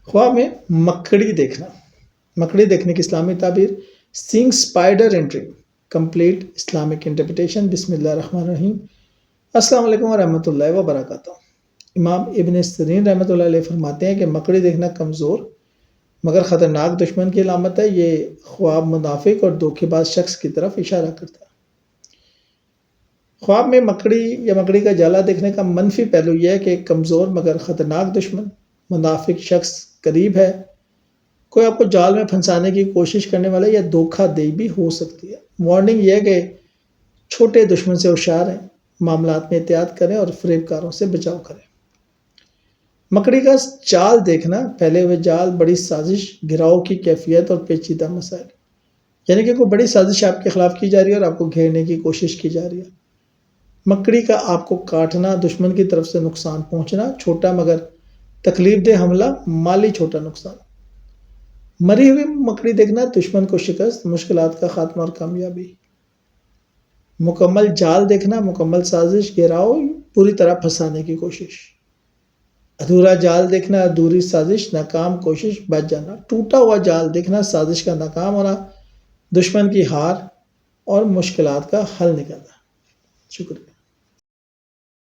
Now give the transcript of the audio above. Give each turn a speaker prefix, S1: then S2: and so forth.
S1: خواب میں مکڑی دیکھنا. مکڑی دیکھنے کی اسلامی تعبیر: seeing spider in dream. Complete Islamic interpretation. بسم اللہ الرحمن الرحیم. السلام علیکم ورحمۃ اللہ وبرکاتہ. امام ابن سیرین رحمۃ اللہ علیہ فرماتے ہیں کہ مکڑی دیکھنا کمزور مگر خطرناک دشمن کی علامت ہے. یہ خواب منافق اور دھوکے باز شخص کی طرف اشارہ کرتا ہے. خواب میں مکڑی یا مکڑی کا جالا دیکھنے کا منفی پہلو یہ ہے کہ ایک کمزور مگر خطرناک دشمن منافق شخص قریب ہے. کوئی آپ کو جال میں پھنسانے کی کوشش کرنے والا یا دھوکہ دہی بھی ہو سکتی ہے. وارننگ یہ ہے کہ چھوٹے دشمن سے ہوشیار ہیں، معاملات میں احتیاط کریں اور فریب کاروں سے بچاؤ کریں. مکڑی کا جال دیکھنا: پھیلے ہوئے جال، بڑی سازش، گھراؤ کی کیفیت اور پیچیدہ مسائل. یعنی کہ کوئی بڑی سازش آپ کے خلاف کی جا رہی ہے اور آپ کو گھیرنے کی کوشش کی جا رہی ہے. مکڑی کا آپ کو کاٹنا، دشمن کی طرف سے نقصان پہنچنا، چھوٹا مگر تکلیف دہ حملہ، مالی چھوٹا نقصان. مری ہوئی مکڑی دیکھنا: دشمن کو شکست، مشکلات کا خاتمہ اور کامیابی. مکمل جال دیکھنا: مکمل سازش، گھیراؤ، پوری طرح پھنسانے کی کوشش. ادھورا جال دیکھنا: ادھوری سازش، ناکام کوشش، بچ جانا. ٹوٹا ہوا جال دیکھنا: سازش کا ناکام ہونا، دشمن کی ہار اور مشکلات کا حل نکلنا. شکریہ.